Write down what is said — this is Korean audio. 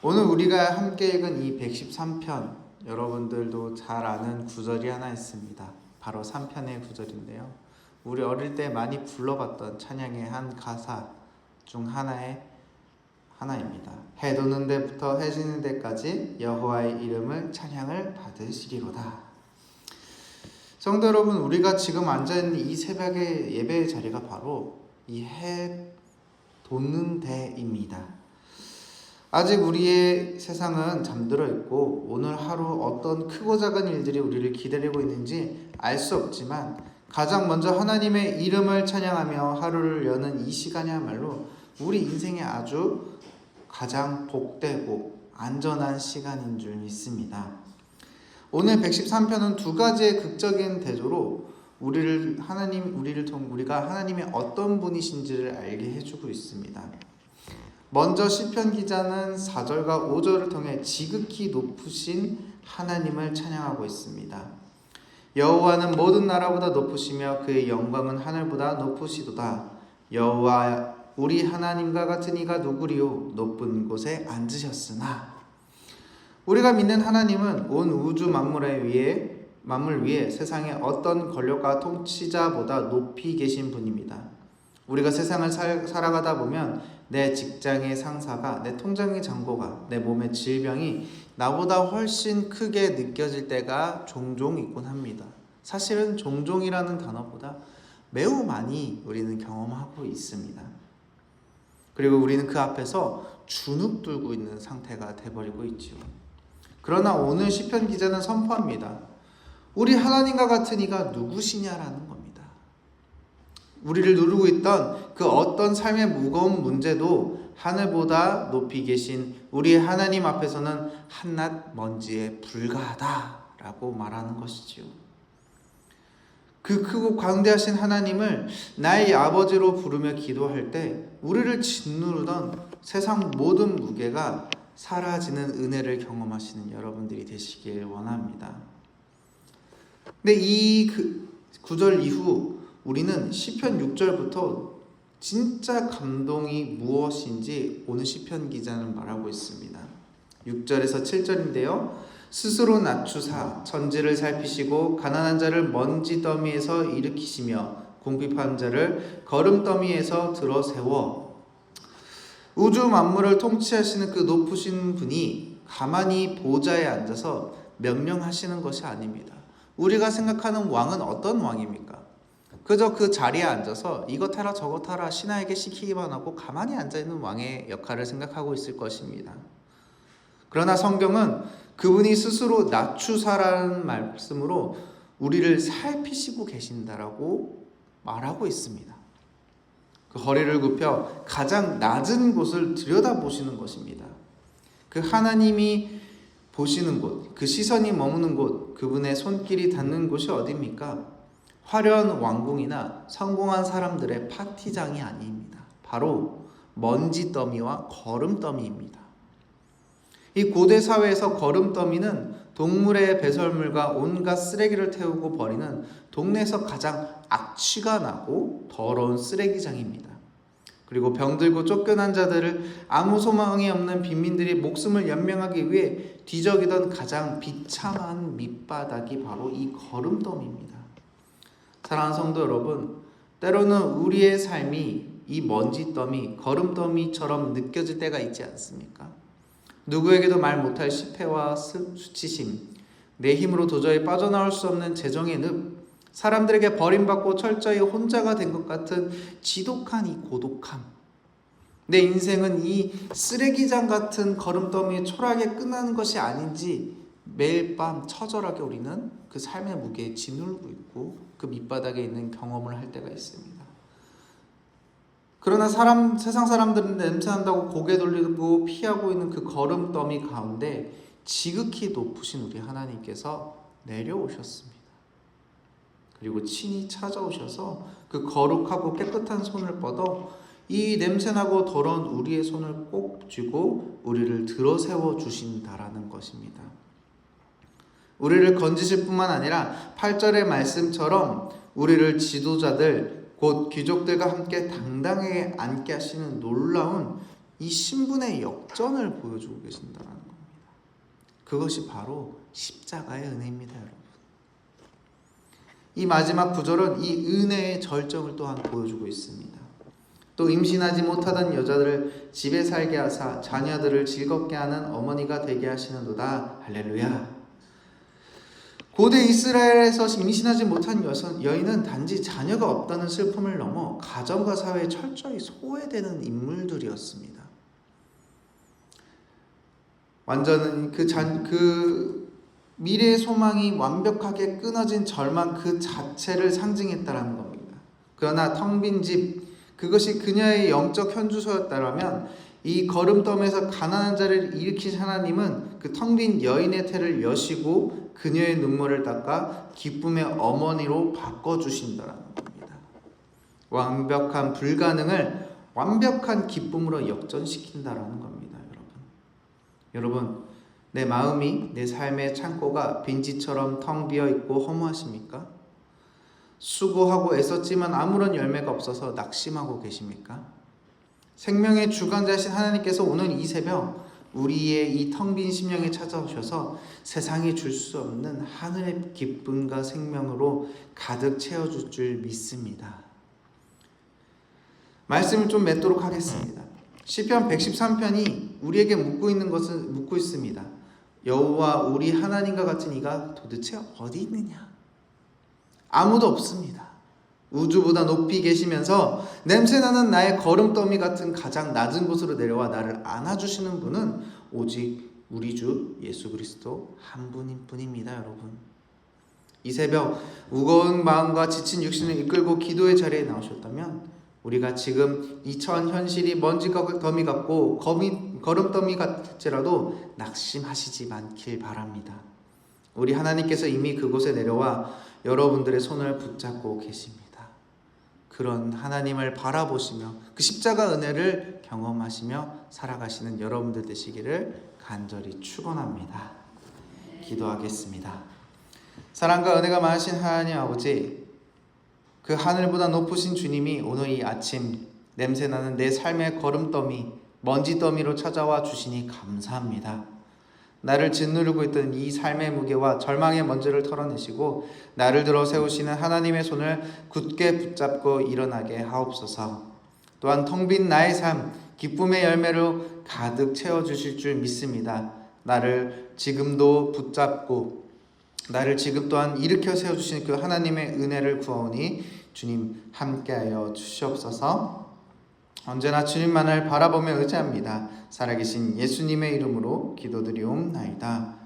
오늘 우리가 함께 읽은 이 113편, 여러분들도 잘 아는 구절이 하나 있습니다. 바로 3편의 구절인데요. 우리 어릴 때 많이 불러봤던 찬양의 한 가사 중 하나입니다. 해 도는 데부터 해 지는 데까지 여호와의 이름을 찬양을 받으시리로다. 성도 여러분, 우리가 지금 앉아있는 이 새벽의 예배의 자리가 바로 이 해 돋는 데입니다. 아직 우리의 세상은 잠들어 있고 오늘 하루 어떤 크고 작은 일들이 우리를 기다리고 있는지 알 수 없지만 가장 먼저 하나님의 이름을 찬양하며 하루를 여는 이 시간이야말로 우리 인생에 아주 가장 복되고 안전한 시간인 줄 믿습니다. 오늘 113편은 두 가지의 극적인 대조로 우리가 하나님이 어떤 분이신지를 알게 해주고 있습니다. 먼저 시편 기자는 4절과 5절을 통해 지극히 높으신 하나님을 찬양하고 있습니다. 여호와는 모든 나라보다 높으시며 그의 영광은 하늘보다 높으시도다. 여호와 우리 하나님과 같은 이가 누구리요? 높은 곳에 앉으셨으나. 우리가 믿는 하나님은 온 우주 만물 위에 세상의 어떤 권력과 통치자보다 높이 계신 분입니다. 우리가 세상을 살아가다 보면 내 직장의 상사가, 내 통장의 잔고가, 내 몸의 질병이 나보다 훨씬 크게 느껴질 때가 종종 있곤 합니다. 사실은 종종이라는 단어보다 매우 많이 우리는 경험하고 있습니다. 그리고 우리는 그 앞에서 주눅들고 있는 상태가 돼버리고 있죠. 그러나 오늘 시편 기자는 선포합니다. 우리 하나님과 같은 이가 누구시냐라는 겁니다. 우리를 누르고 있던 그 어떤 삶의 무거운 문제도 하늘보다 높이 계신 우리 하나님 앞에서는 한낱 먼지에 불과하다라고 말하는 것이지요. 그 크고 광대하신 하나님을 나의 아버지로 부르며 기도할 때 우리를 짓누르던 세상 모든 무게가 사라지는 은혜를 경험하시는 여러분들이 되시길 원합니다. 근데 이 구절 이후 우리는 시편 6절부터 진짜 감동이 무엇인지 오늘 시편 기자는 말하고 있습니다. 6절에서 7절인데요. 스스로 낮추사 천지를 살피시고 가난한 자를 먼지 더미에서 일으키시며 궁핍한 자를 거름더미에서 들어 세워. 우주 만물을 통치하시는 그 높으신 분이 가만히 보좌에 앉아서 명령하시는 것이 아닙니다. 우리가 생각하는 왕은 어떤 왕입니까? 그저 그 자리에 앉아서 이것 하라 저것 하라 신하에게 시키기만 하고 가만히 앉아있는 왕의 역할을 생각하고 있을 것입니다. 그러나 성경은 그분이 스스로 낮추사라는 말씀으로 우리를 살피시고 계신다라고 말하고 있습니다. 그 허리를 굽혀 가장 낮은 곳을 들여다보시는 것입니다. 그 하나님이 보시는 곳, 그 시선이 머무는 곳, 그분의 손길이 닿는 곳이 어디입니까? 화려한 왕궁이나 성공한 사람들의 파티장이 아닙니다. 바로 먼지 더미와 거름 더미입니다. 이 고대 사회에서 거름 더미는 동물의 배설물과 온갖 쓰레기를 태우고 버리는 동네에서 가장 악취가 나고 더러운 쓰레기장입니다. 그리고 병들고 쫓겨난 자들을 아무 소망이 없는 빈민들이 목숨을 연명하기 위해 뒤적이던 가장 비참한 밑바닥이 바로 이 거름 더미입니다. 사랑하는 성도 여러분, 때로는 우리의 삶이 이 먼지 더미, 거름 더미처럼 느껴질 때가 있지 않습니까? 누구에게도 말 못할 실패와 수치심, 내 힘으로 도저히 빠져나올 수 없는 재정의 늪, 사람들에게 버림받고 철저히 혼자가 된 것 같은 지독한 이 고독함. 내 인생은 이 쓰레기장 같은 거름더미의 초라하게 끝나는 것이 아닌지 매일 밤 처절하게 우리는 그 삶의 무게에 짓누르고 있고 그 밑바닥에 있는 경험을 할 때가 있습니다. 그러나 세상 사람들은 냄새난다고 고개 돌리고 피하고 있는 그 거름더미 가운데 지극히 높으신 우리 하나님께서 내려오셨습니다. 그리고 친히 찾아오셔서 그 거룩하고 깨끗한 손을 뻗어 이 냄새나고 더러운 우리의 손을 꼭 쥐고 우리를 들어세워 주신다라는 것입니다. 우리를 건지실 뿐만 아니라 8절의 말씀처럼 우리를 지도자들 곧 귀족들과 함께 당당하게 앉게 하시는 놀라운 이 신분의 역전을 보여주고 계신다는 겁니다. 그것이 바로 십자가의 은혜입니다, 여러분. 이 마지막 구절은 이 은혜의 절정을 또한 보여주고 있습니다. 또 임신하지 못하던 여자들을 집에 살게 하사 자녀들을 즐겁게 하는 어머니가 되게 하시는도다. 할렐루야. 고대 이스라엘에서 임신하지 못한 여인은 단지 자녀가 없다는 슬픔을 넘어 가정과 사회에 철저히 소외되는 인물들이었습니다. 완전히 그 미래의 소망이 완벽하게 끊어진 절망 그 자체를 상징했다라는 겁니다. 그러나 텅 빈 집, 그것이 그녀의 영적 현주소였다면 이 거름더미에서 가난한 자를 일으킨 하나님은 그 텅 빈 여인의 태를 여시고 그녀의 눈물을 닦아 기쁨의 어머니로 바꿔주신다는 겁니다. 완벽한 불가능을 완벽한 기쁨으로 역전시킨다는 겁니다. 여러분, 내 마음이, 내 삶의 창고가 빈지처럼 텅 비어 있고 허무하십니까? 수고하고 애썼지만 아무런 열매가 없어서 낙심하고 계십니까? 생명의 주관자이신 하나님께서 오늘 이 새벽 우리의 이 텅 빈 심령에 찾아오셔서 세상이 줄 수 없는 하늘의 기쁨과 생명으로 가득 채워줄 줄 믿습니다. 말씀을 좀 맺도록 하겠습니다. 시편 113편이 우리에게 묻고 있습니다. 여호와 우리 하나님과 같은 이가 도대체 어디 있느냐? 아무도 없습니다. 우주보다 높이 계시면서 냄새나는 나의 거름더미 같은 가장 낮은 곳으로 내려와 나를 안아주시는 분은 오직 우리 주 예수 그리스도 한 분인 뿐입니다. 여러분, 이 새벽 무거운 마음과 지친 육신을 이끌고 기도의 자리에 나오셨다면 우리가 지금 이 처한 현실이 먼지 더미 같고 거름더미 같지라도 낙심하시지 않길 바랍니다. 우리 하나님께서 이미 그곳에 내려와 여러분들의 손을 붙잡고 계십니다. 그런 하나님을 바라보시며 그 십자가 은혜를 경험하시며 살아가시는 여러분들 되시기를 간절히 축원합니다. 기도하겠습니다. 사랑과 은혜가 많으신 하나님 아버지, 그 하늘보다 높으신 주님이 오늘 이 아침 냄새나는 내 삶의 거름더미, 먼지더미로 찾아와 주시니 감사합니다. 나를 짓누르고 있던 이 삶의 무게와 절망의 먼지를 털어내시고 나를 들어 세우시는 하나님의 손을 굳게 붙잡고 일어나게 하옵소서. 또한 텅 빈 나의 삶, 기쁨의 열매로 가득 채워주실 줄 믿습니다. 나를 지금도 붙잡고 나를 지금 또한 일으켜 세워주시는 그 하나님의 은혜를 구하오니 주님 함께하여 주시옵소서. 언제나 주님만을 바라보며 의지합니다. 살아계신 예수님의 이름으로 기도드리옵나이다.